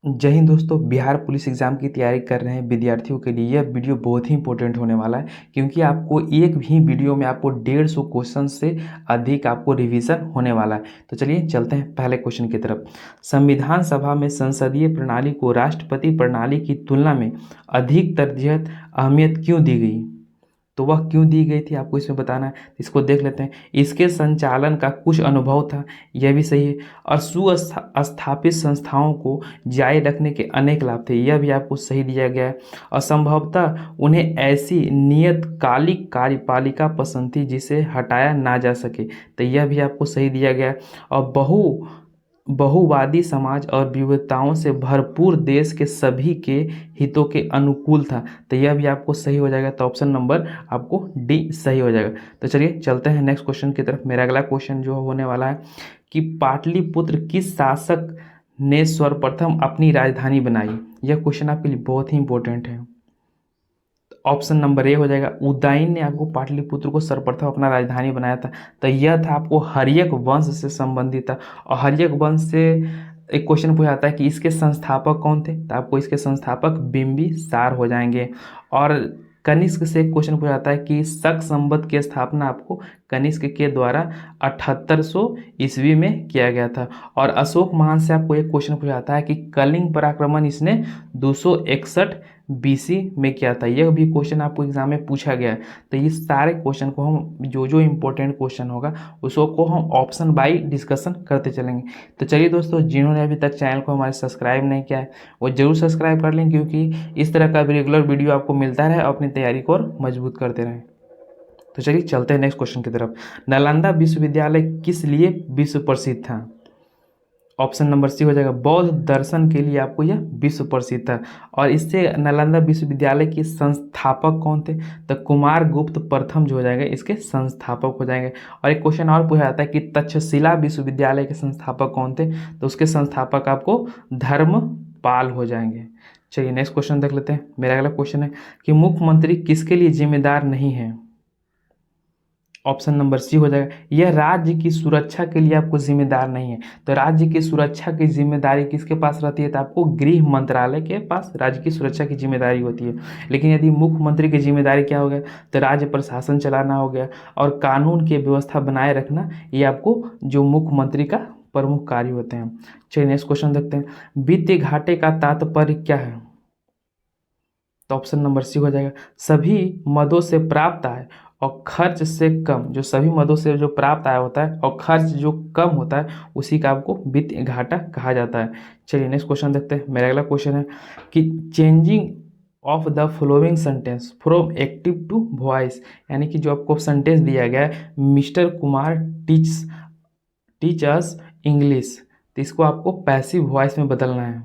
जय हिंद दोस्तों। Bihar police exam की तैयारी कर रहे हैं विद्यार्थियों के लिए यह वीडियो बहुत ही इंपॉर्टेंट होने वाला है, क्योंकि आपको एक भी वीडियो में आपको 150 क्वेश्चन से अधिक आपको रिवीजन होने वाला है। तो चलिए चलते हैं पहले क्वेश्चन की तरफ। संविधान सभा में संसदीय प्रणाली को राष्ट्रपति प्रणाली की तुलना में अधिक तरजीह अहमियत क्यों दी गई? तो वह क्यों दी गई थी आपको इसमें बताना है। इसको देख लेते हैं। इसके संचालन का कुछ अनुभव था, यह भी सही है। और सुस्थापित संस्थाओं को जारी रखने के अनेक लाभ थे, यह भी आपको सही दिया गया है। और संभवतः उन्हें ऐसी नियतकालिक कार्यपालिका पसंद थी जिसे हटाया ना जा सके, तो यह भी आपको सही दिया गया है। और बहुवादी समाज और विविधताओं से भरपूर देश के सभी के हितों के अनुकूल था, तो यह भी आपको सही हो जाएगा। तो ऑप्शन नंबर आपको डी सही हो जाएगा। तो चलिए चलते हैं नेक्स्ट क्वेश्चन की तरफ। मेरा अगला क्वेश्चन जो होने वाला है कि पाटलिपुत्र किस शासक ने सर्वप्रथम अपनी राजधानी बनाई? यह क्वेश्चन आपके लिए बहुत ही इंपॉर्टेंट है। ऑप्शन नंबर ए हो जाएगा, उदयन ने आपको पाटलिपुत्र को सर्वप्रथम अपना राजधानी बनाया था। तो यह था आपको हर्यक वंश से संबंधित था। और हर्यक वंश से एक क्वेश्चन पूछा जाता है कि इसके संस्थापक कौन थे, तो आपको इसके संस्थापक बिंबिसार हो जाएंगे। और कनिष्क से एक क्वेश्चन पूछा जाता है कि शक संवत की स्थापना आपको कनिष्क के द्वारा 7800 ईस्वी में किया गया था। और अशोक महान से आपको एक क्वेश्चन पूछा जाता है कि कलिंग पर आक्रमण इसने 261 बीसी में किया था। यह भी क्वेश्चन आपको एग्जाम में पूछा गया है। तो ये सारे क्वेश्चन को हम जो जो इम्पोर्टेंट क्वेश्चन होगा उसको हम ऑप्शन बाई डिस्कशन करते चलेंगे। तो चलिए दोस्तों, जिन्होंने अभी तक चैनल को हमारे सब्सक्राइब नहीं किया है वो जरूर सब्सक्राइब कर लें, क्योंकि इस तरह का रेगुलर वीडियो आपको मिलता रहे और अपनी तैयारी को और मजबूत करते रहें। तो चलिए चलते हैं नेक्स्ट क्वेश्चन की तरफ। नालंदा विश्वविद्यालय किस लिए विश्व प्रसिद्ध था? ऑप्शन नंबर सी हो जाएगा, बौद्ध दर्शन के लिए आपको यह विश्व प्रसिद्ध था। और इससे नालंदा विश्वविद्यालय के संस्थापक कौन थे? तो कुमार गुप्त प्रथम जो हो जाएगा इसके संस्थापक हो जाएंगे। और एक क्वेश्चन और पूछा जाता है कि तक्षशिला विश्वविद्यालय के संस्थापक कौन थे? तो उसके संस्थापक आपको धर्मपाल हो जाएंगे। चलिए नेक्स्ट क्वेश्चन देख लेते हैं। मेरा अगला क्वेश्चन है कि मुख्यमंत्री किसके लिए जिम्मेदार नहीं है? ऑप्शन नंबर सी हो जाएगा, यह राज्य की सुरक्षा के लिए आपको जिम्मेदार नहीं है। तो राज्य की सुरक्षा की जिम्मेदारी किसके पास रहती है? तो आपको गृह मंत्रालय के पास राज्य की सुरक्षा की जिम्मेदारी होती है। लेकिन यदि मुख्यमंत्री की जिम्मेदारी क्या हो गया? तो राज्य प्रशासन चलाना हो गया और कानून की व्यवस्था बनाए रखना, ये आपको जो मुख्यमंत्री का प्रमुख कार्य होते हैं। चलिए नेक्स्ट क्वेश्चन देखते हैं। वित्तीय घाटे का तात्पर्य क्या है? तो ऑप्शन नंबर सी हो जाएगा, सभी मदों से प्राप्त आय और खर्च से कम, जो सभी मदों से जो प्राप्त आय होता है और खर्च जो कम होता है उसी का आपको वित्तीय घाटा कहा जाता है। चलिए नेक्स्ट क्वेश्चन देखते हैं। मेरा अगला क्वेश्चन है कि changing of the flowing sentence from active to voice, यानी कि जो आपको सेंटेंस दिया गया है mister Kumar teach us English, तो इसको आपको पैसिव वॉइस में बदलना है।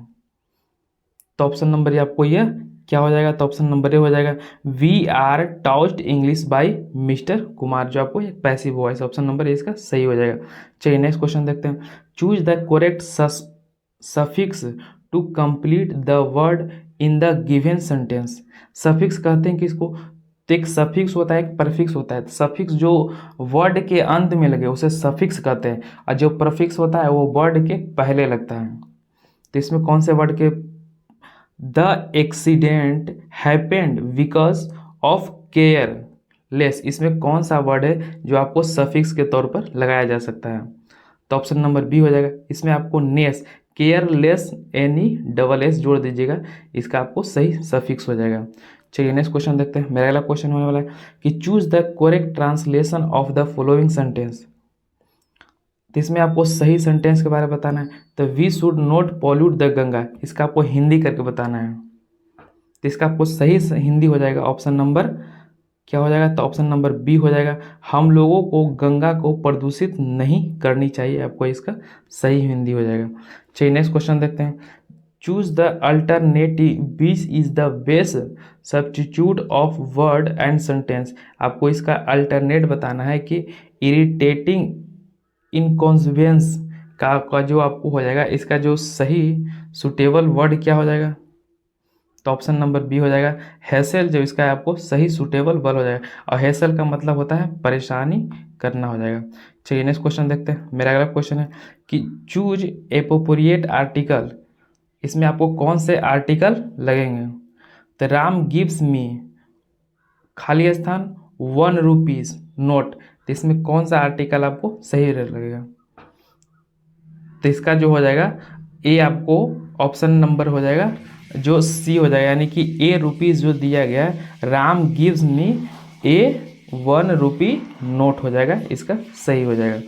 तो ऑप्शन नंबर ये आपको यह क्या हो जाएगा? तो ऑप्शन नंबर ए हो जाएगा, we are tossed English by mister Kumar, जो आपको एक passive voice. Option number A इसका सही हो जाएगा। चलिए नेक्स्ट क्वेश्चन देखते हैं। Choose the correct suffix to complete the word in the given sentence. Suffix कहते हैं कि इसको, तो एक सफिक्स होता है एक परफिक्स होता है। सफिक्स जो वर्ड के अंत में लगे उसे सफिक्स कहते हैं, और जो परफिक्स होता है वो वर्ड के पहले लगता है। तो इसमें कौन से वर्ड के? The accident happened because of careless, इसमें कौन सा वर्ड है जो आपको सफिक्स के तौर पर लगाया जा सकता है? तो ऑप्शन नंबर बी हो जाएगा। इसमें आपको नेस, केयरलेस एनी डबल एस जोड़ दीजिएगा, इसका आपको सही सफिक्स हो जाएगा। चलिए नेक्स्ट क्वेश्चन देखते हैं। मेरा अगला क्वेश्चन होने वाला है कि choose the correct translation of the following sentence. तो इसमें आपको सही सेंटेंस के बारे में बताना है। तो we should not pollute the Ganga, इसका आपको हिंदी करके बताना है। तो इसका आपको सही हिंदी हो जाएगा ऑप्शन नंबर क्या हो जाएगा? तो ऑप्शन नंबर बी हो जाएगा, हम लोगों को गंगा को प्रदूषित नहीं करनी चाहिए, आपको इसका सही हिंदी हो जाएगा। चलिए नेक्स्ट क्वेश्चन देखते हैं। Choose the alternative which is the best substitute of word and sentence, आपको इसका अल्टरनेट बताना है कि इरिटेटिंग इनकॉन्सिक्वेंस का जो आपको हो जाएगा, इसका जो सही सुटेबल वर्ड क्या हो जाएगा? तो ऑप्शन नंबर बी हो जाएगा, हैसल, जो इसका आपको सही सुटेबल वर्ड हो जाएगा। और हैसल का मतलब होता है परेशानी करना हो जाएगा। चलिए नेक्स्ट क्वेश्चन देखते हैं। मेरा अगला क्वेश्चन है कि चूज एप्रोप्रिएट आर्टिकल, इसमें आपको कौन से आर्टिकल लगेंगे? तो राम गिव्स मी खाली स्थान 1 रुपीज़ नोट, तो इसमें कौन सा आर्टिकल आपको सही लगेगा? तो इसका जो हो जाएगा ए, आपको ऑप्शन नंबर हो जाएगा जो सी हो जाएगा, यानी कि ए रुपीज़ जो दिया गया है, राम गिव्स मी ए 1 रुपी नोट हो जाएगा, इसका सही हो जाएगा।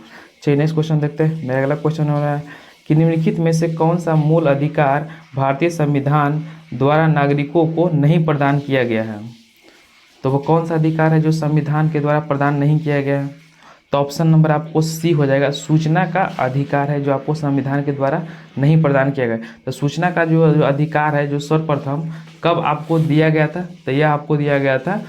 चलिए नेक्स्ट क्वेश्चन देखते हैं। मेरा अगला क्वेश्चन हो रहा है कि निम्नलिखित में से कौन सा मूल अधिकार भारतीय संविधान द्वारा नागरिकों को नहीं प्रदान किया गया है? तो वो कौन सा अधिकार है जो संविधान के द्वारा प्रदान नहीं किया गया है? तो ऑप्शन नंबर आपको सी हो जाएगा, सूचना का अधिकार है जो आपको संविधान के द्वारा नहीं प्रदान किया गया। तो सूचना का जो अधिकार है जो सर्वप्रथम कब आपको दिया गया था? तो यह आपको दिया गया था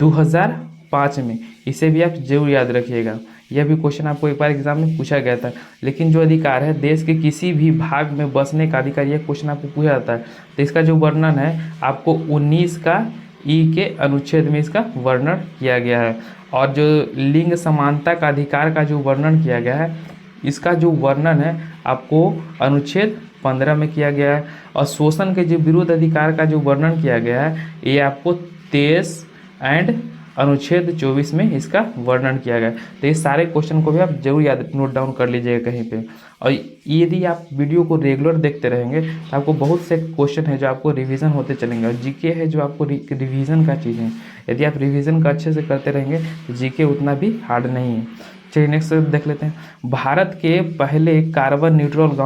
2005 में। इसे भी आप जरूर याद रखिएगा, यह भी क्वेश्चन आपको एक बार एग्जाम में पूछा गया था। लेकिन जो अधिकार है देश के किसी भी भाग में बसने का अधिकार, यह क्वेश्चन आपको पूछा जाता है। तो इसका जो वर्णन है आपको 19 का ई के अनुच्छेद में इसका वर्णन किया गया है। और जो लिंग समानता का अधिकार का जो वर्णन किया गया है, इसका जो वर्णन है आपको अनुच्छेद 15 में किया गया है। और शोषण के जो विरुद्ध अधिकार का जो वर्णन किया गया है, ये आपको 23 एंड अनुच्छेद 24 में इसका वर्णन किया गया है। तो ये सारे क्वेश्चन को भी आप जरूर याद नोट डाउन कर लीजिएगा कहीं पे। और यदि आप वीडियो को रेगुलर देखते रहेंगे तो आपको बहुत से क्वेश्चन है जो आपको रिवीजन होते चलेंगे, और जीके है जो आपको रिवीजन का चीज़ है। यदि आप रिवीजन का अच्छे से करते रहेंगे तो जीके उतना भी हार्ड नहीं है। चलिए नेक्स्ट देख लेते हैं। भारत के पहले कार्बन न्यूट्रल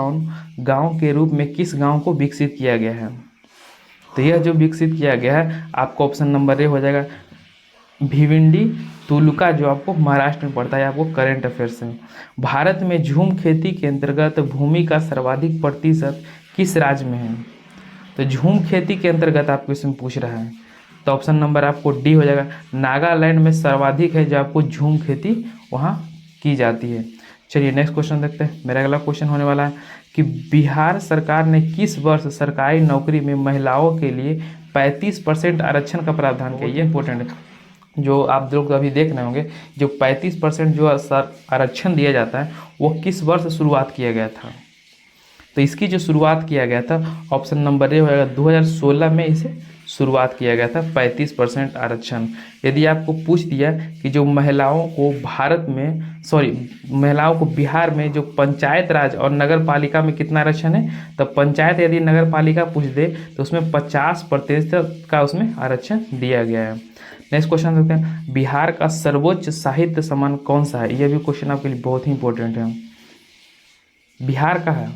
गाँव के रूप में किस गाँव को विकसित किया गया है? तो यह जो विकसित किया गया है आपको ऑप्शन नंबर ए हो जाएगा, भिवंडी तुलका, जो आपको महाराष्ट्र में पड़ता है, आपको करेंट अफेयर्स है। भारत में झूम खेती के अंतर्गत भूमि का सर्वाधिक प्रतिशत किस राज्य में है? तो झूम खेती के अंतर्गत आपको इसमें पूछ रहा है, तो ऑप्शन नंबर आपको डी हो जाएगा, नागालैंड में सर्वाधिक है जो आपको झूम खेती वहाँ की जाती है। चलिए नेक्स्ट क्वेश्चन देखते हैं। मेरा अगला क्वेश्चन होने वाला है कि बिहार सरकार ने किस वर्ष सरकारी नौकरी में महिलाओं के लिए 35% आरक्षण का प्रावधान किया? ये इंपॉर्टेंट है, जो आप लोग अभी देख रहे होंगे, जो 35% जो आरक्षण दिया जाता है वो किस वर्ष शुरुआत किया गया था? तो इसकी जो शुरुआत किया गया था ऑप्शन नंबर ए हो जाएगा, 2016 में इसे शुरुआत किया गया था 35% आरक्षण। यदि आपको पूछ दिया कि जो महिलाओं को महिलाओं को बिहार में जो पंचायत राज और नगर पालिका में कितना आरक्षण है, तो पंचायत यदि नगर पालिका पूछ दे तो उसमें 50% का उसमें आरक्षण दिया गया है। नेक्स्ट क्वेश्चन देखते हैं, बिहार का सर्वोच्च साहित्य सम्मान कौन सा है? यह भी क्वेश्चन आपके लिए बहुत ही इंपॉर्टेंट है। बिहार का है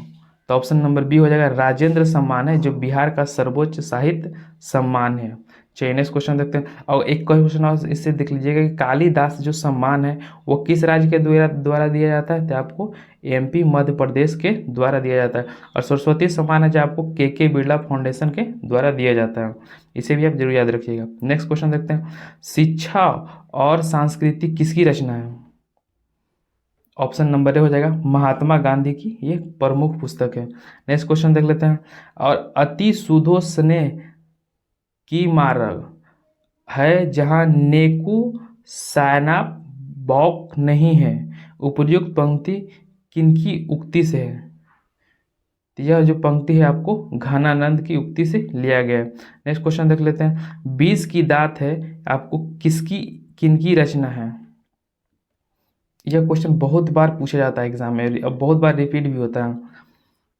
तो ऑप्शन नंबर बी हो जाएगा, राजेंद्र सम्मान है जो बिहार का सर्वोच्च साहित्य सम्मान है। चलिए नेक्स्ट क्वेश्चन देखते हैं। और एक क्वेश्चन और इससे देख लीजिएगा कि कालिदास जो सम्मान है वो किस राज्य के द्वारा दिया जाता है? तो आपको एमपी मध्य प्रदेश के द्वारा दिया जाता है। और सरस्वती सम्मान है जो आपको के बिरला फाउंडेशन के द्वारा दिया जाता है। इसे भी आप जरूर याद रखिएगा। नेक्स्ट क्वेश्चन देखते हैं, शिक्षा और संस्कृति किसकी रचना है? ऑप्शन नंबर ए हो जाएगा, महात्मा गांधी की ये प्रमुख पुस्तक है। नेक्स्ट क्वेश्चन देख लेते हैं। और अति सुधो स्नेह की मार्ग है जहाँ नेकू सायना बौक नहीं है, उपयुक्त पंक्ति किनकी उक्ति से है? तो यह जो पंक्ति है आपको घनानंद की उक्ति से लिया गया है। नेक्स्ट क्वेश्चन देख लेते हैं, 20 की दात है आपको किनकी रचना है? यह क्वेश्चन बहुत बार पूछा जाता है एग्जाम में, अब बहुत बार रिपीट भी होता है।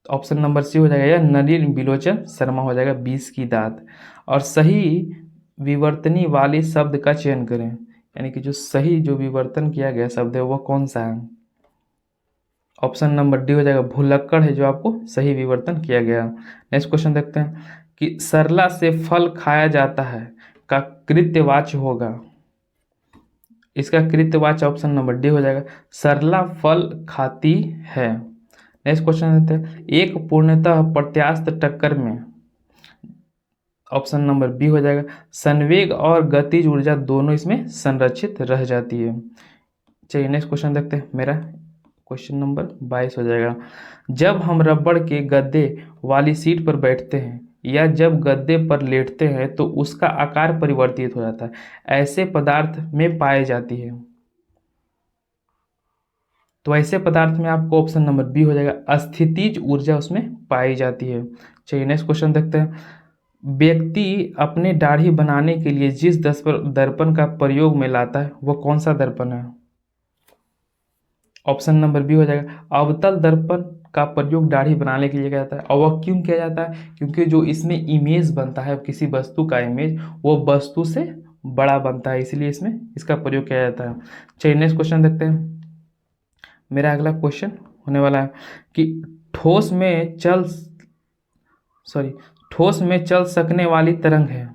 ऑप्शन नंबर सी हो जाएगा, यह नलिन बिलोचन शर्मा हो जाएगा, 20 की दात। और सही विवर्तनी वाले शब्द का चयन करें, यानी कि जो सही जो विवर्तन किया गया शब्द है वह कौन सा है? ऑप्शन नंबर डी हो जाएगा, भुलक्कड़ है जो आपको सही विवर्तन किया गया। नेक्स्ट क्वेश्चन देखते हैं कि सरला से फल खाया जाता है का कृत्यवाच्य होगा, इसका कृत्यवाच्य ऑप्शन नंबर डी हो जाएगा, सरला फल खाती है। नेक्स्ट क्वेश्चन देते हैं, एक पूर्णतः प्रत्यास्थ टक्कर में, ऑप्शन नंबर बी हो जाएगा, संवेग और गतिज ऊर्जा दोनों इसमें संरक्षित रह जाती है। चलिए नेक्स्ट क्वेश्चन देखते हैं। मेरा क्वेश्चन नंबर 22 हो जाएगा, जब हम रबड़ के गद्दे वाली सीट पर बैठते हैं या जब गद्दे पर लेटते हैं तो उसका आकार परिवर्तित हो जाता है, ऐसे पदार्थ में पाए जाती है। तो ऐसे पदार्थ में आपको ऑप्शन नंबर बी हो जाएगा, स्थितिज ऊर्जा उसमें पाई जाती है। चलिए नेक्स्ट क्वेश्चन देखते हैं। व्यक्ति अपने दाढ़ी बनाने के लिए जिस दर्पण का प्रयोग में लाता है वो कौन सा दर्पण है? ऑप्शन नंबर बी हो जाएगा, अवतल दर्पण का प्रयोग दाढ़ी बनाने के लिए किया जाता है। और वह क्यों किया जाता है? क्योंकि जो इसमें इमेज बनता है किसी वस्तु का इमेज, वो वस्तु से बड़ा बनता है, इसलिए इसमें इसका प्रयोग किया जाता है। चलिए नेक्स्ट क्वेश्चन देखते हैं। मेरा अगला क्वेश्चन होने वाला है कि ठोस में चल ठोस में चल सकने वाली तरंग है।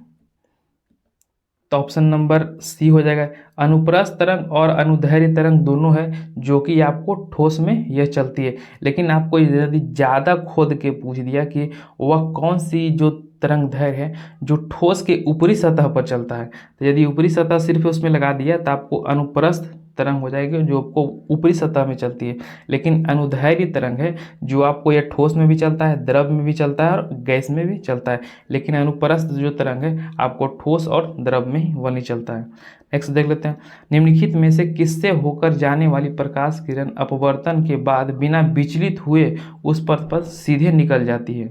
तो ऑप्शन नंबर सी हो जाएगा, अनुप्रस्थ तरंग और अनुदैर्ध्य तरंग दोनों है, जो कि आपको ठोस में यह चलती है। लेकिन आपको यदि ज़्यादा खोद के पूछ दिया कि वह कौन सी जो तरंग दैर्ध्य है जो ठोस के ऊपरी सतह पर चलता है, तो यदि ऊपरी सतह सिर्फ उसमें लगा दिया तो आपको अनुप्रस्थ तरंग हो जाएगी, जो आपको ऊपरी सतह में चलती है। लेकिन अनुदैर्ध्य तरंग है जो आपको यह ठोस में भी चलता है, द्रव में भी चलता है और गैस में भी चलता है। लेकिन अनुप्रस्थ जो तरंग है आपको ठोस और द्रव में ही वही चलता है। नेक्स्ट देख लेते हैं। निम्नलिखित में से किससे होकर जाने वाली प्रकाश किरण अपवर्तन के बाद बिना विचलित हुए उस पथ पर सीधे निकल जाती है?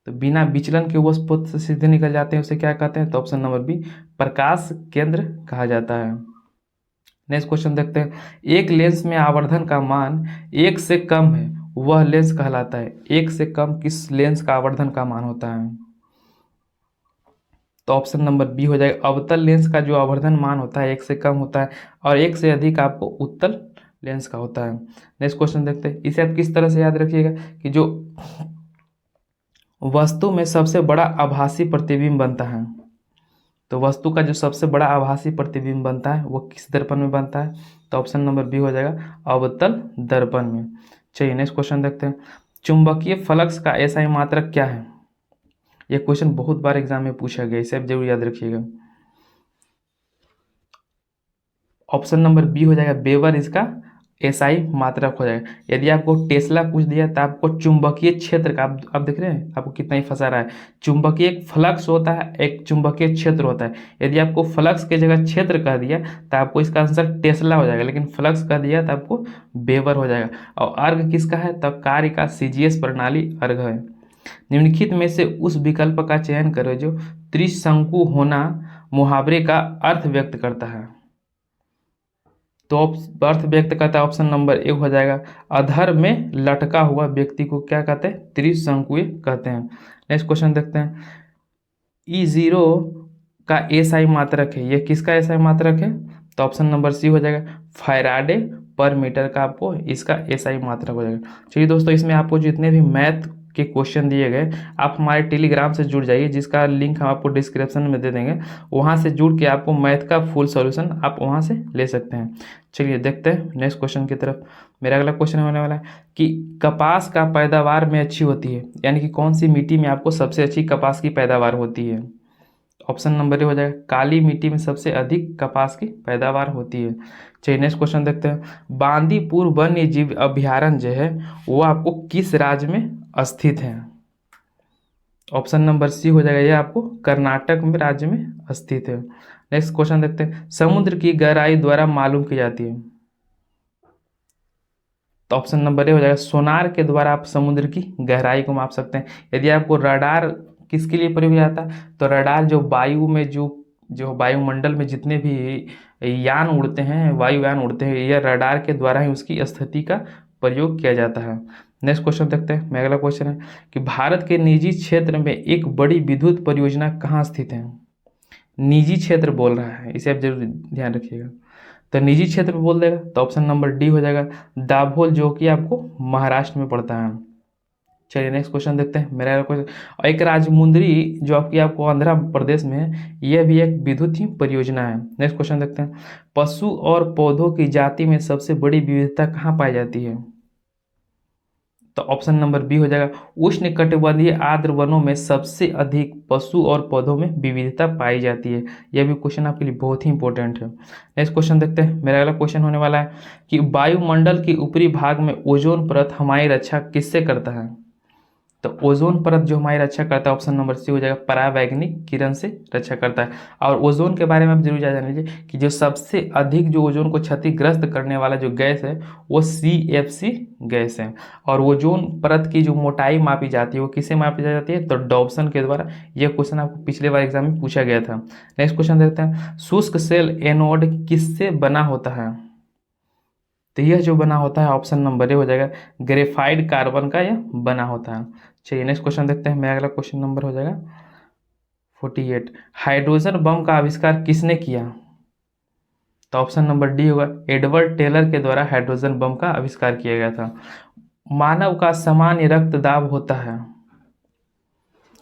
तो बिना विचलन के उस पथ से सीधे निकल जाते हैं, उसे क्या कहते हैं? तो ऑप्शन नंबर बी, प्रकाश केंद्र कहा जाता है। नेक्स्ट क्वेश्चन देखते हैं। एक लेंस में आवर्धन का मान 1 से कम है, वह लेंस कहलाता है। 1 से कम किस लेंस का आवर्धन का मान होता है? तो ऑप्शन नंबर बी हो जाएगा, अवतल लेंस का जो आवर्धन मान होता है 1 से कम होता है, और 1 से अधिक आपको उत्तल लेंस का होता है। नेक्स्ट क्वेश्चन देखते हैं। इसे आप किस तरह से याद रखिएगा कि जो वस्तु में सबसे बड़ा आभासी प्रतिबिंब बनता है, तो वस्तु का जो सबसे बड़ा आभासी प्रतिबिंब बनता है वो किस दर्पण में बनता है? तो ऑप्शन नंबर बी हो जाएगा, अवतल दर्पण में। चलिए नेक्स्ट क्वेश्चन देखते हैं। चुंबकीय फ्लक्स का एसआई मात्रक क्या है? यह क्वेश्चन बहुत बार एग्जाम में पूछा गया, इसे आप जरूर याद रखिएगा। ऑप्शन नंबर बी हो जाएगा, वेबर इसका एसआई मात्रक हो जाएगा। यदि आपको टेस्ला पूछ दिया तो आपको चुंबकीय क्षेत्र का, आप देख रहे हैं आपको कितना ही फंसा रहा है। चुंबकीय एक फ्लक्स होता है, एक चुंबकीय क्षेत्र होता है। यदि आपको फ्लक्स की जगह क्षेत्र कह दिया तो आपको इसका आंसर टेस्ला हो जाएगा, लेकिन फ्लक्स कह दिया तो आपको वेबर हो जाएगा। और अर्घ किसका है? तो कार्य का सीजीएस प्रणाली अर्घ है। निम्नलिखित में से उस विकल्प का चयन करो जो त्रिशंकु होना मुहावरे का अर्थ व्यक्त करता है। तो अर्थ व्यक्त करता है, ऑप्शन नंबर एक हो जाएगा, अधर में लटका हुआ व्यक्ति को क्या कहते हैं? त्रिशंकुए कहते हैं। नेक्स्ट क्वेश्चन देखते हैं। E0 का एसआई मात्रक है, यह किसका एसआई मात्रक है? तो ऑप्शन नंबर सी हो जाएगा, फैराडे पर मीटर का आपको इसका एसआई मात्रक हो जाएगा। चलिए दोस्तों, इसमें आपको जितने भी मैथ के क्वेश्चन दिए गए, आप हमारे टेलीग्राम से जुड़ जाइए, जिसका लिंक हम आपको डिस्क्रिप्शन में दे देंगे। वहाँ से जुड़ के आपको मैथ का फुल सॉल्यूशन आप वहाँ से ले सकते हैं। चलिए देखते हैं नेक्स्ट क्वेश्चन की तरफ। मेरा अगला क्वेश्चन होने वाला है कि कपास का पैदावार में अच्छी होती है, यानी कि कौन सी मिट्टी में आपको सबसे अच्छी कपास की पैदावार होती है? ऑप्शन नंबर ए हो जाएगा, काली मिट्टी में सबसे अधिक कपास की पैदावार होती है। चलिए नेक्स्ट क्वेश्चन देखते हैं। बांदीपुर वन्य जीव अभ्यारण्य जो है वो आपको किस राज्य में स्थित है? ऑप्शन नंबर सी हो जाएगा, यह आपको कर्नाटक में राज्य में स्थित है। नेक्स्ट क्वेश्चन देखते हैं। समुद्र की गहराई द्वारा मालूम की जाती है, तो ऑप्शन नंबर ए हो जाएगा, सोनार के द्वारा आप समुद्र की गहराई को माप सकते हैं। यदि आपको रडार किसके लिए प्रयोग किया जाता है, तो रडार जो वायु में जो वायुमंडल में जितने भी यान उड़ते हैं, वायुयान उड़ते हैं, यह रडार के द्वारा ही उसकी स्थिति का प्रयोग किया जाता है। नेक्स्ट क्वेश्चन देखते हैं। मेरा अगला क्वेश्चन है कि भारत के निजी क्षेत्र में एक बड़ी विद्युत परियोजना कहाँ स्थित है? निजी क्षेत्र बोल रहा है, इसे आप जरूर ध्यान रखिएगा। तो निजी क्षेत्र में बोल देगा तो ऑप्शन नंबर डी हो जाएगा, दाभोल, जो कि आपको महाराष्ट्र में पड़ता है। चलिए नेक्स्ट क्वेश्चन देखते हैं। मेरा क्वेश्चन, एक राजमुंदरी जो आपको आंध्र प्रदेश में है, यह भी एक विद्युत ही परियोजना है। नेक्स्ट क्वेश्चन देखते हैं। पशु और पौधों की जाति में सबसे बड़ी विविधता कहाँ पाई जाती है? तो ऑप्शन नंबर बी हो जाएगा, उष्णकटिबंधीय आर्द्र वनों में सबसे अधिक पशु और पौधों में विविधता पाई जाती है। यह भी क्वेश्चन आपके लिए बहुत ही इंपॉर्टेंट है। नेक्स्ट क्वेश्चन देखते हैं। मेरा अगला क्वेश्चन होने वाला है कि वायुमंडल के ऊपरी भाग में ओजोन परत हमारी रक्षा किससे करता है? तो ओजोन परत जो हमारी रक्षा करता है, ऑप्शन नंबर सी हो जाएगा, परावैंगनिक किरण से रक्षा करता है। और ओजोन के बारे में आप जरूर जान लीजिए कि जो सबसे अधिक जो ओजोन को क्षतिग्रस्त करने वाला जो गैस है वो CFC गैस है। और ओजोन परत की जो मोटाई मापी जाती है वो किससे मापी जाती है, तो डॉप्सन के द्वारा। यह क्वेश्चन आपको पिछले बार एग्जाम में पूछा गया था। नेक्स्ट क्वेश्चन देखते हैं, शुष्क सेल एनोड किससे बना होता है। तो यह जो बना होता है ऑप्शन नंबर ए हो जाएगा, ग्रेफाइड कार्बन का यह बना होता है। चलिए नेक्स्ट क्वेश्चन देखते हैं, मेरा अगला क्वेश्चन नंबर हो जाएगा 48। हाइड्रोजन बम का आविष्कार किसने किया। तो ऑप्शन नंबर डी होगा, एडवर्ड टेलर के द्वारा हाइड्रोजन बम का आविष्कार किया गया था। मानव का सामान्य रक्त दाब होता है,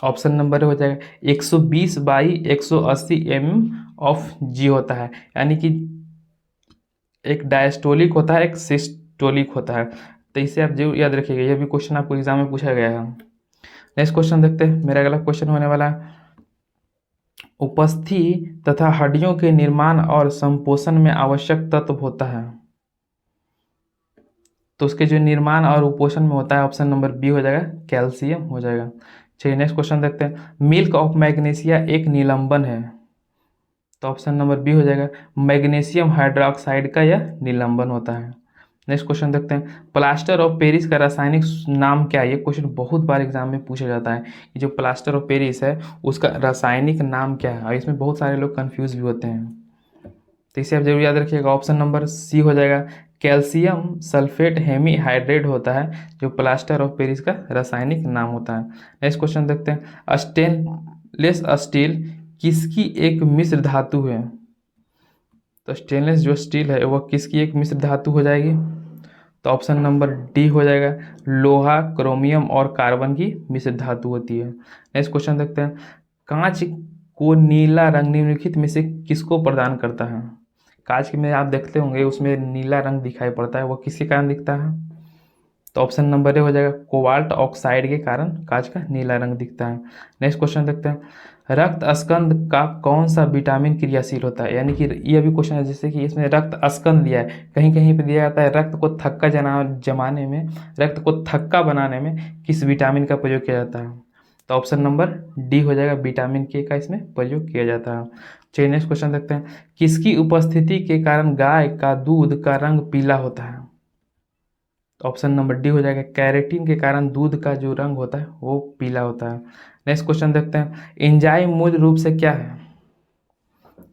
ऑप्शन नंबर हो जाएगा 120/180 ऑफ जी होता है। यानी कि एक डायस्टोलिक होता है, एक सिस्टोलिक होता है। तो इसे आप जरूर याद रखिएगा, यह भी क्वेश्चन आपको एग्जाम में पूछा गया है। नेक्स्ट क्वेश्चन देखते हैं, मेरा अगला क्वेश्चन होने वाला है, उपस्थिति तथा हड्डियों के निर्माण और संपोषण में आवश्यक तत्व होता है। तो उसके जो निर्माण और उपोषण में होता है, ऑप्शन नंबर बी हो जाएगा, कैल्शियम हो जाएगा। चलिए नेक्स्ट क्वेश्चन देखते हैं, मिल्क ऑफ मैग्नीशिया एक निलंबन है। तो ऑप्शन नंबर बी हो जाएगा, मैग्नीशियम हाइड्रोक्साइड का यह निलंबन होता है। नेक्स्ट क्वेश्चन देखते हैं, प्लास्टर ऑफ पेरिस का रासायनिक नाम क्या है। ये क्वेश्चन बहुत बार एग्जाम में पूछा जाता है कि जो प्लास्टर ऑफ पेरिस है उसका रासायनिक नाम क्या है, और इसमें बहुत सारे लोग कंफ्यूज भी होते हैं। तो इसे आप जरूर याद रखिएगा, ऑप्शन नंबर सी हो जाएगा, कैल्शियम सल्फेट हेमीहाइड्रेट होता है जो प्लास्टर ऑफ पेरिस का रासायनिक नाम होता है। नेक्स्ट क्वेश्चन देखते हैं, स्टेनलेस स्टील किसकी एक मिश्र धातु है। तो स्टेनलेस जो स्टील है वह किसकी एक मिश्र धातु हो जाएगी। तो ऑप्शन नंबर डी हो जाएगा, लोहा, क्रोमियम और कार्बन की मिश्र धातु होती है। नेक्स्ट क्वेश्चन देखते हैं, कांच को नीला रंग निम्नलिखित में से किसको प्रदान करता है। कांच में आप देखते होंगे उसमें नीला रंग दिखाई पड़ता है, वह किसके कारण दिखता है। तो ऑप्शन नंबर ए हो जाएगा, कोबाल्ट ऑक्साइड के कारण कांच का नीला रंग दिखता है। नेक्स्ट क्वेश्चन देखते हैं, रक्त स्कंद का कौन सा विटामिन क्रियाशील होता है। यानी कि ये भी क्वेश्चन है, जैसे कि इसमें रक्त स्कंद दिया है, कहीं कहीं पे दिया जाता है रक्त को थक्का जमाने में, रक्त को थक्का बनाने में किस विटामिन का प्रयोग किया जाता है। तो ऑप्शन नंबर डी हो जाएगा, विटामिन के का इसमें प्रयोग किया जाता है। चलिए नेक्स्ट क्वेश्चन देखते हैं, किसकी उपस्थिति के कारण गाय का दूध का रंग पीला होता है। तो ऑप्शन नंबर डी हो जाएगा, कैरेटिन के कारण दूध का जो रंग होता है वो पीला होता है। नेक्स्ट क्वेश्चन देखते हैं, एंजाइम मूल रूप से क्या है।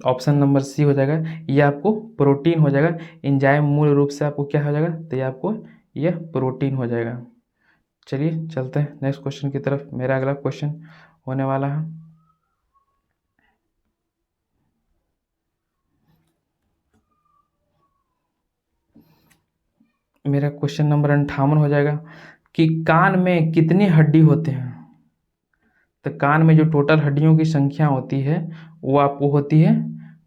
ऑप्शन नंबर सी हो जाएगा, ये आपको प्रोटीन हो जाएगा। एंजाइम मूल रूप से आपको क्या हो जाएगा, तो ये आपको यह प्रोटीन हो जाएगा। चलिए चलते हैं नेक्स्ट क्वेश्चन की तरफ, मेरा अगला क्वेश्चन होने वाला है, मेरा क्वेश्चन नंबर 58 हो जाएगा कि कान में कितनी हड्डी होते हैं। तो कान में जो टोटल हड्डियों की संख्या होती है वो आपको होती है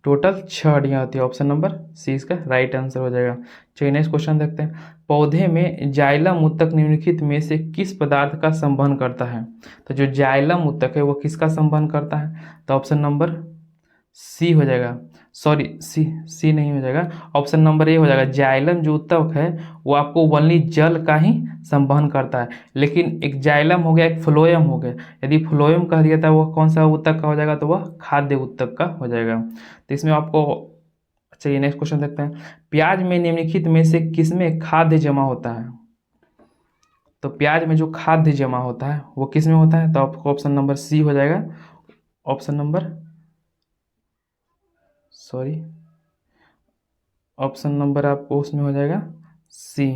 टोटल 6 हड्डियाँ होती है। ऑप्शन नंबर सी इसका राइट आंसर हो जाएगा। चलिए नेक्स्ट क्वेश्चन देखते हैं, पौधे में जाइलम उत्तक निम्नलिखित में से किस पदार्थ का संवहन करता है। तो जो जाइलम उत्तक है वो किसका संवहन करता है। तो ऑप्शन नंबर सी हो जाएगा, सॉरी सी नहीं हो जाएगा, ऑप्शन नंबर ए हो जाएगा। जाइलम जो उत्तक है वो आपको वनली जल का ही संवहन करता है, लेकिन एक जाइलम हो गया, एक फ्लोएम हो गया। यदि फ्लोएम कह दिया था वह कौन सा उत्तक का हो जाएगा, तो वह खाद्य उत्तक का हो जाएगा। तो इसमें आपको, चलिए नेक्स्ट क्वेश्चन देखते हैं, प्याज में निम्नलिखित में से किसमें खाद्य जमा होता है। तो प्याज में जो खाद्य जमा होता है वो किस में होता है। तो आपको ऑप्शन नंबर सी हो जाएगा, ऑप्शन नंबर ऑप्शन नंबर आपको उसमें हो जाएगा सी,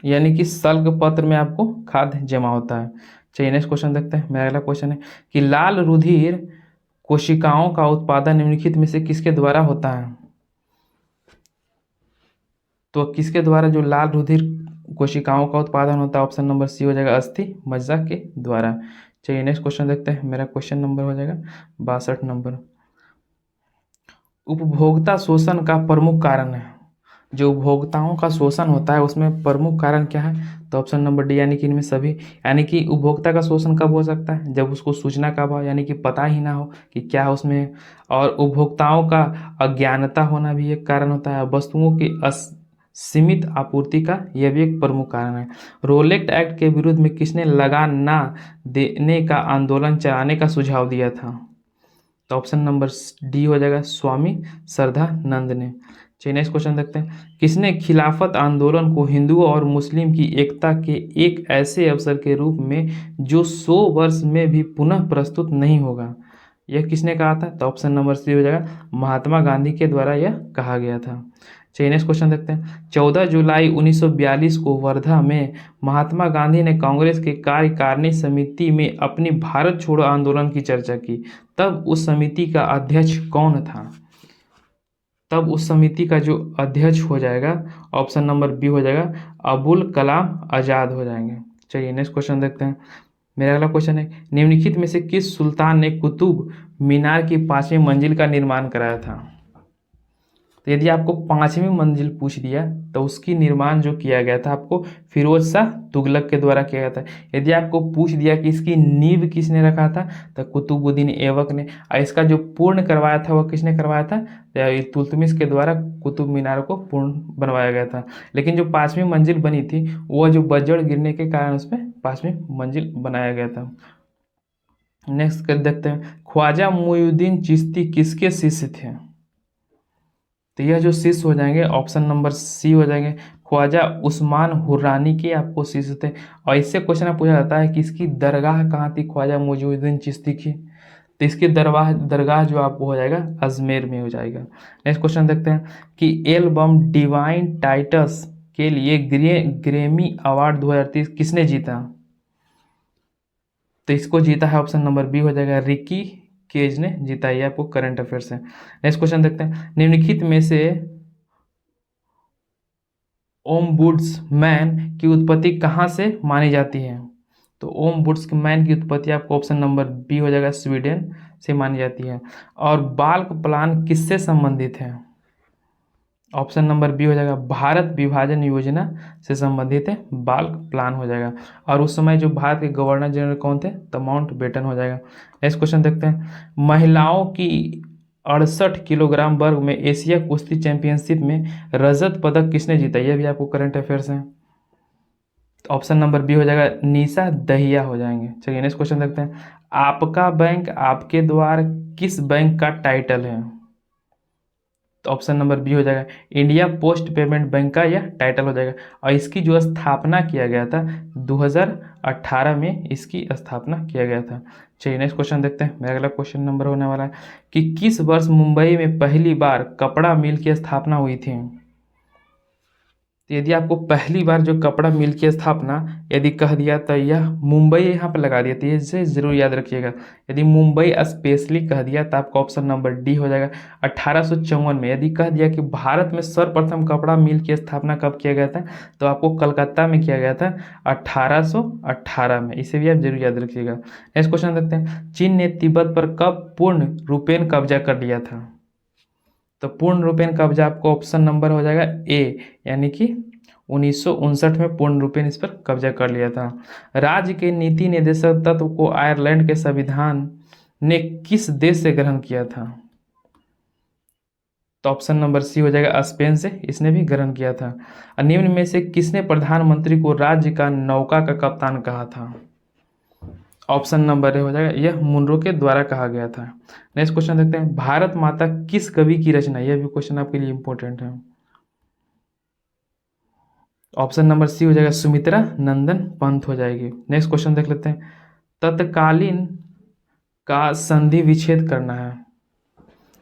यानी कि सल्ग पत्र में आपको खाद्य जमा होता है। चलिए नेक्स्ट क्वेश्चन देखते हैं, मेरा अगला क्वेश्चन है कि लाल रुधिर कोशिकाओं का उत्पादन निम्नलिखित में से किसके द्वारा होता है। तो किसके द्वारा जो लाल रुधिर कोशिकाओं का उत्पादन होता है, ऑप्शन नंबर सी हो जाएगा, अस्थि मज्जा के द्वारा। चलिए नेक्स्ट क्वेश्चन देखते हैं, मेरा क्वेश्चन नंबर हो जाएगा 62 नंबर, उपभोक्ता शोषण का प्रमुख कारण है। जो उपभोक्ताओं का शोषण होता है उसमें प्रमुख कारण क्या है। तो ऑप्शन नंबर डी, यानी कि इनमें सभी, यानी कि उपभोक्ता का शोषण कब हो सकता है, जब उसको सूचना का अभाव, यानी कि पता ही ना हो कि क्या है उसमें, और उपभोक्ताओं का अज्ञानता होना भी एक कारण होता है। वस्तुओं की सीमित आपूर्ति का यह भी एक प्रमुख कारण है। रोलेट एक्ट के विरुद्ध में किसने लगान ना देने का आंदोलन चलाने का सुझाव दिया था? तो ऑप्शन नंबर डी हो जाएगा, स्वामी श्रद्धानंद ने। चलिए नेक्स्ट क्वेश्चन देखते हैं। किसने खिलाफत आंदोलन को हिंदुओं और मुस्लिम की एकता के एक ऐसे अवसर के रूप में जो 100 वर्ष में भी पुनः प्रस्तुत नहीं होगा, यह किसने कहा था? तो ऑप्शन नंबर सी हो जाएगा, महात्मा गांधी के द्वारा यह कहा गया था। चलिए नेक्स्ट क्वेश्चन देखते हैं। 14 जुलाई 1942 को वर्धा में महात्मा गांधी ने कांग्रेस के कार्यकारिणी समिति में अपनी भारत छोड़ो आंदोलन की चर्चा की। तब उस समिति का अध्यक्ष कौन था? तब उस समिति का जो अध्यक्ष हो जाएगा, ऑप्शन नंबर बी हो जाएगा, अबुल कलाम आज़ाद हो जाएंगे। चलिए नेक्स्ट क्वेश्चन देखते हैं। मेरा अगला क्वेश्चन है, निम्नलिखित में से किस सुल्तान ने कुतुब मीनार की 5वीं मंजिल का निर्माण कराया था? तो यदि आपको 5वीं मंजिल पूछ दिया तो उसकी निर्माण जो किया गया था आपको फिरोज शाह तुगलक के द्वारा किया गया था। यदि आपको पूछ दिया कि इसकी नींव किसने रखा था, तो कुतुबुद्दीन ऐबक ने। और इसका जो पूर्ण करवाया था वह किसने करवाया था? तो इल्तुतमिश के द्वारा कुतुब मीनार को पूर्ण बनवाया गया था। लेकिन जो 5वीं मंजिल बनी थी वह जो बजड़ गिरने के कारण उसमें 5वीं मंजिल बनाया गया था। नेक्स्ट कर देखते हैं, ख्वाजा मुइनुद्दीन चिश्ती किसके शिष्य थे? तो यह जो शिष्य हो जाएंगे, ऑप्शन नंबर सी हो जाएंगे, ख्वाजा उस्मान हुर्रानी के आपको शिष्य थे। और इससे क्वेश्चन पूछा जाता है कि इसकी दरगाह कहाँ थी ख्वाजा मुइनुद्दीन चिश्ती की? तो इसकी दरगाह जो आपको हो जाएगा अजमेर में हो जाएगा। नेक्स्ट क्वेश्चन देखते हैं कि एल्बम डिवाइन टाइटस के लिए ग्रैमी अवार्ड 2023 किसने जीता? तो इसको जीता है ऑप्शन नंबर बी हो जाएगा, रिकी केज ने जीता। है आपको करंट अफेयर्स है। नेक्स्ट क्वेश्चन देखते हैं, निम्नलिखित में से ओम्बुड्समैन की उत्पत्ति कहाँ से मानी जाती है? तो ओम्बुड्समैन की उत्पत्ति आपको ऑप्शन नंबर बी हो जाएगा, स्वीडन से मानी जाती है। और बाल्क प्लान किससे संबंधित है? ऑप्शन नंबर बी हो जाएगा, भारत विभाजन योजना से संबंधित है बाल्क प्लान हो जाएगा। और उस समय जो भारत के गवर्नर जनरल कौन थे? तो माउंटबेटन हो जाएगा। नेक्स्ट क्वेश्चन देखते हैं, महिलाओं की 68 किलोग्राम वर्ग में एशिया कुश्ती चैंपियनशिप में रजत पदक किसने जीता? यह भी आपको करंट अफेयर्स है। ऑप्शन नंबर बी हो जाएगा, निशा दहिया हो जाएंगे। चलिए नेक्स्ट क्वेश्चन देखते हैं, आपका बैंक आपके द्वार किस बैंक का टाइटल है? तो ऑप्शन नंबर बी हो जाएगा, इंडिया पोस्ट पेमेंट बैंक का यह टाइटल हो जाएगा। और इसकी जो स्थापना किया गया था 2018 में इसकी स्थापना किया गया था। चलिए नेक्स्ट क्वेश्चन देखते हैं। मेरा अगला क्वेश्चन नंबर होने वाला है कि किस वर्ष मुंबई में पहली बार कपड़ा मिल की स्थापना हुई थी? तो यदि आपको पहली बार जो कपड़ा मिल की स्थापना यदि कह दिया तो यह मुंबई यहाँ पर लगा दिया, तो इसे जरूर याद रखिएगा। यदि मुंबई स्पेशली कह दिया तो आपका ऑप्शन नंबर डी हो जाएगा 1854 में। यदि कह दिया कि भारत में सर्वप्रथम कपड़ा मिल की स्थापना कब किया गया था, तो आपको कलकत्ता में किया गया था 1818 में। इसे भी आप जरूर याद रखिएगा। नेक्स्ट क्वेश्चन देखते हैं, चीन ने तिब्बत पर कब पूर्ण रूपेण कब्जा कर लिया था? तो पूर्ण रूपेण कब्जा आपको ऑप्शन नंबर हो जाएगा ए, यानी कि 1959 में पूर्ण रूपेण इस पर कब्जा कर लिया था। राज्य के नीति निर्देशक तत्व को आयरलैंड के संविधान ने किस देश से ग्रहण किया था? तो ऑप्शन नंबर सी हो जाएगा, स्पेन से इसने भी ग्रहण किया था। निम्न में से किसने प्रधानमंत्री को राज्य का नौका का कप्तान कहा था? ऑप्शन नंबर ए हो जाएगा, यह मुनरो के द्वारा कहा गया था। नेक्स्ट क्वेश्चन देखते हैं, भारत माता किस कवि की रचना? यह भी क्वेश्चन आपके लिए इंपॉर्टेंट है। ऑप्शन नंबर सी हो जाएगा, सुमित्रा नंदन पंत हो जाएगी। नेक्स्ट क्वेश्चन देख लेते हैं, तत्कालीन का संधि विच्छेद करना है।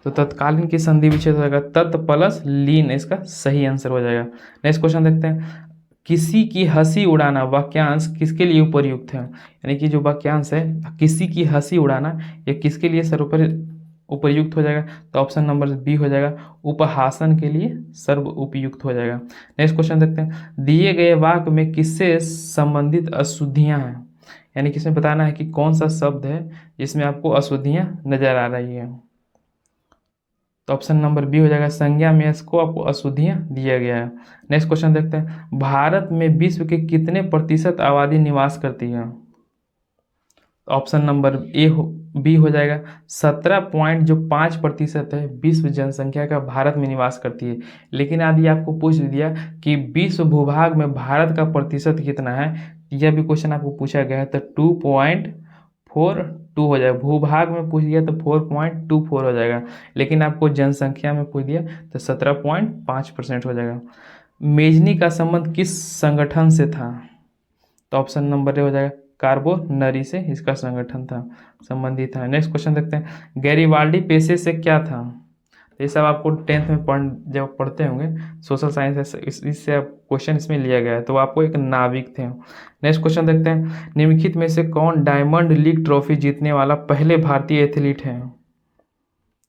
तो तत्कालीन की संधि विच्छेद हो जाएगा तत् प्लस लीन, इसका सही आंसर हो जाएगा। नेक्स्ट क्वेश्चन देखते हैं, किसी की हंसी उड़ाना वाक्यांश किसके लिए उपयुक्त है? यानी कि जो वाक्यांश है किसी की हंसी उड़ाना, ये किसके लिए सर्वोपरि उपयुक्त हो जाएगा? तो ऑप्शन नंबर बी हो जाएगा, उपहासन के लिए सर्व उपयुक्त हो जाएगा। नेक्स्ट क्वेश्चन देखते हैं, दिए गए वाक्य में किससे संबंधित अशुद्धियां हैं? यानी कि इसमें बताना है कि कौन सा शब्द है जिसमें आपको अशुद्धियां नजर आ रही है। तो ऑप्शन नंबर बी हो जाएगा, संज्ञा में इसको आपको अशुद्धियां दिया गया है। नेक्स्ट क्वेश्चन देखते हैं, भारत में विश्व के कितने प्रतिशत आबादी निवास करती है? ऑप्शन नंबर बी हो जाएगा। 17.5% है विश्व जनसंख्या का भारत में निवास करती है। लेकिन यदि आपको पूछ दिया कि विश्व भूभाग में भारत का प्रतिशत कितना है, यह भी क्वेश्चन आपको पूछा गया है, तो 2.42 हो जाएगा। भूभाग में पूछ दिया तो 4.24 हो जाएगा, लेकिन आपको जनसंख्या में पूछ दिया तो 17.5% हो जाएगा। मेजनी का संबंध किस संगठन से था? तो ऑप्शन नंबर ए हो जाएगा, कार्बोनरी से इसका संगठन था, संबंधित था। नेक्स्ट क्वेश्चन देखते हैं, गैरीबाल्डी पेशे से क्या था? तो ये सब आपको 10th में जब पढ़ते होंगे सोशल साइंस, इससे आप क्वेश्चन इसमें लिया गया है, तो आपको एक नाविक थे। नेक्स्ट क्वेश्चन देखते हैं, निम्नलिखित में से कौन डायमंड लीग ट्रॉफी जीतने वाला पहले भारतीय एथलीट है?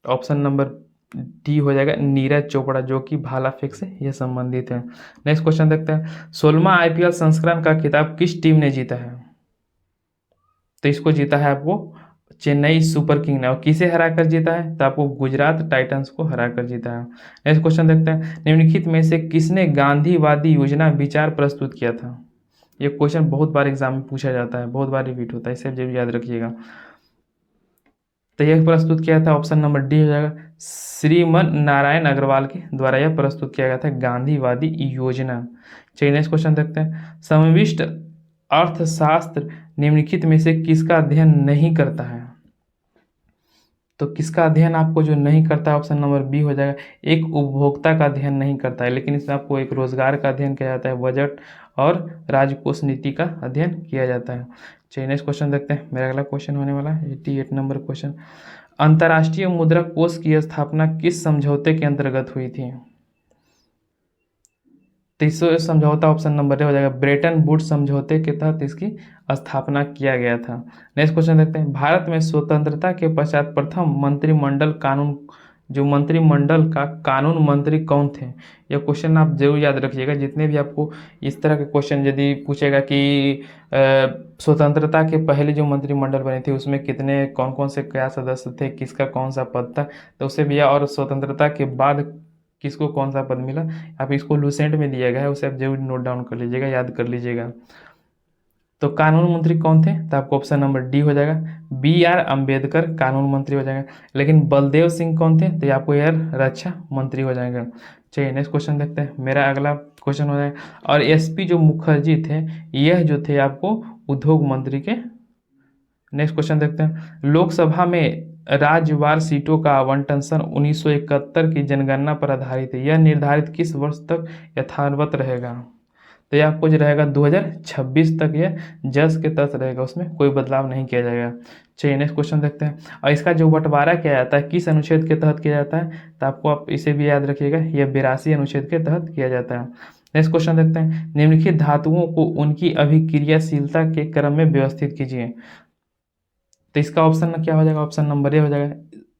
ऑप्शन नंबर डी हो जाएगा, नीरज चोपड़ा, जो कि भाला फेंक से यह संबंधित है। नेक्स्ट क्वेश्चन देखते हैं, 16वां आईपीएल संस्करण का खिताब किस टीम ने जीता है? तो इसको जीता है आपको चेन्नई सुपर किंग ने। और किसे हराकर जीता है? तो आपको गुजरात टाइटंस को हराकर जीता है। नेक्स्ट क्वेश्चन देखते हैं, निम्नलिखित में से किसने गांधीवादी योजना विचार प्रस्तुत किया था? ये क्वेश्चन बहुत बार एग्जाम में पूछा जाता है, बहुत बार रिपीट होता है, इसे जरूर याद रखिएगा। तो यह प्रस्तुत किया था, ऑप्शन नंबर डी हो जाएगा, श्रीमन नारायण अग्रवाल के द्वारा यह प्रस्तुत किया गया था गांधीवादी योजना। चलिए नेक्स्ट क्वेश्चन देखते हैं, समविष्ट अर्थशास्त्र निम्नलिखित में से किसका अध्ययन नहीं करता है? तो किसका अध्ययन आपको जो नहीं करता है, ऑप्शन नंबर बी हो जाएगा, एक उपभोक्ता का अध्ययन नहीं करता है, लेकिन इसमें आपको एक रोजगार का अध्ययन किया जाता है, बजट और राजकोष नीति का अध्ययन किया जाता है। चलिए नेक्स्ट क्वेश्चन देखते हैं, मेरा अगला क्वेश्चन होने वाला है 88 नंबर क्वेश्चन, अंतर्राष्ट्रीय मुद्रा कोष की स्थापना किस समझौते के अंतर्गत हुई थी? तीसरा समझौता ऑप्शन नंबर ए हो जाएगा, ब्रेटन वुड्स समझौते के तहत इसकी स्थापना किया गया था। नेक्स्ट क्वेश्चन देखते हैं, भारत में स्वतंत्रता के पश्चात प्रथम मंत्रिमंडल कानून, जो मंत्रिमंडल का कानून मंत्री कौन थे? यह क्वेश्चन आप जरूर याद रखिएगा। जितने भी आपको इस तरह के क्वेश्चन यदि पूछेगा कि स्वतंत्रता के पहले जो मंत्रिमंडल बने थे उसमें कितने कौन कौन से क्या सदस्य थे, किसका कौन सा पद था, तो उसे भी, और स्वतंत्रता के बाद किसको कौन सा पद मिला, आप इसको लूसेंट में दिया गया है, उसे आप जरूर नोट डाउन कर लीजिएगा, याद कर लीजिएगा। तो कानून मंत्री कौन थे? तो आपको ऑप्शन नंबर डी हो जाएगा, BR अम्बेडकर कानून मंत्री हो जाएगा। लेकिन बलदेव सिंह कौन थे? तो आपको यार रक्षा मंत्री हो जाएगा। चलिए नेक्स्ट क्वेश्चन देखते हैं, मेरा अगला क्वेश्चन हो जाएगा, और SP जो मुखर्जी थे, यह जो थे आपको उद्योग मंत्री के। नेक्स्ट क्वेश्चन देखते हैं, लोकसभा में राज्यवार सीटों का आवंटन सन 1971 की जनगणना पर आधारित है, यह निर्धारित किस वर्ष तक यथावत रहेगा? तो यह आपको जो रहेगा 2026 तक यह जस के तस रहेगा, उसमें कोई बदलाव नहीं किया जाएगा। चलिए नेक्स्ट क्वेश्चन देखते हैं, और इसका जो बंटवारा किया जाता है किस अनुच्छेद के तहत किया जाता है? तो आपको आप इसे भी याद रखिएगा, यह 82 अनुच्छेद के तहत किया जाता है। नेक्स्ट क्वेश्चन देखते हैं, निम्नलिखित धातुओं को उनकी अभिक्रियाशीलता के क्रम में व्यवस्थित कीजिए। तो इसका ऑप्शन क्या हो जाएगा? ऑप्शन नंबर ए हो जाएगा,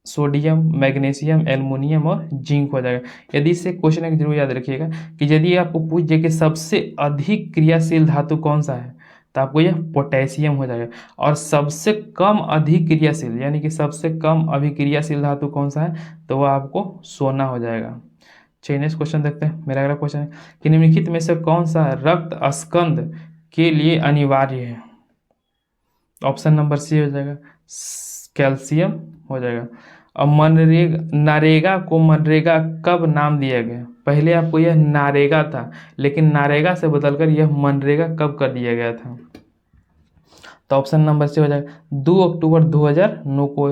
सोडियम, मैग्नीशियम, एल्युमिनियम और जिंक हो जाएगा। यदि इससे क्वेश्चन एक जरूर याद रखिएगा कि यदि आपको पूछ जाए कि सबसे अधिक क्रियाशील धातु कौन सा है, तो आपको यह पोटेशियम हो जाएगा। और सबसे कम अधिक क्रियाशील, यानी कि सबसे कम अभिक्रियाशील धातु कौन सा है, तो वह आपको सोना हो जाएगा। चलिए नेक्स्ट क्वेश्चन देखते हैं, मेरा अगला क्वेश्चन है कि निम्नलिखित में से कौन सा रक्त स्कंद के लिए अनिवार्य है? ऑप्शन नंबर सी हो जाएगा, कैल्शियम हो जाएगा। अब नरेगा को मनरेगा कब नाम दिया गया? पहले आपको यह नारेगा था, लेकिन नारेगा से बदलकर यह मनरेगा कब कर दिया गया था? तो ऑप्शन नंबर सी हो जाएगा, 2 अक्टूबर 2009 को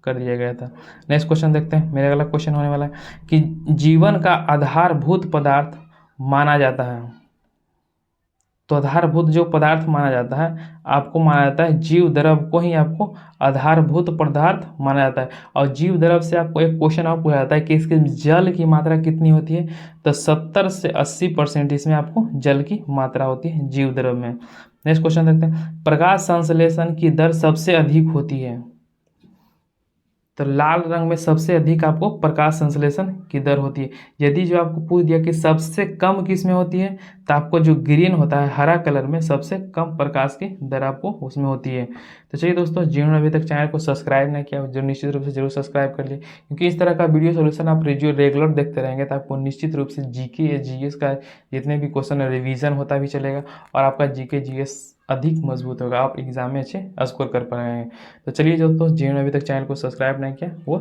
कर दिया गया था। नेक्स्ट क्वेश्चन देखते हैं, मेरा अगला क्वेश्चन होने वाला है कि जीवन का आधारभूत पदार्थ माना जाता है। तो आधारभूत जो पदार्थ माना जाता है, आपको माना जाता है जीव द्रव को ही आपको आधारभूत पदार्थ माना जाता है। और जीव द्रव से आपको एक क्वेश्चन और पूछा जाता है कि इसके जल की मात्रा कितनी होती है? तो 70 से 80% इसमें आपको जल की मात्रा होती है जीव द्रव में। नेक्स्ट क्वेश्चन देखते हैं, प्रकाश संश्लेषण की दर सबसे अधिक होती है। तो लाल रंग में सबसे अधिक आपको प्रकाश संश्लेषण की दर होती है। यदि जो आपको पूछ दिया कि सबसे कम किस में होती है, तो आपको जो ग्रीन होता है हरा कलर में सबसे कम प्रकाश की दर आपको उसमें होती है। तो चलिए दोस्तों, जिन्होंने अभी तक चैनल को सब्सक्राइब नहीं किया जो निश्चित रूप से जरूर सब्सक्राइब कर लिए, क्योंकि इस तरह का वीडियो सोल्यूशन आप जो रेगुलर देखते रहेंगे तो आपको निश्चित रूप से GK या GS का जितने भी क्वेश्चन रिवीजन होता भी चलेगा और आपका GK GS अधिक मजबूत होगा, आप एग्ज़ाम में अच्छे स्कोर कर पाएंगे। तो चलिए जो दोस्त जिन्होंने अभी तक चैनल को सब्सक्राइब नहीं किया वो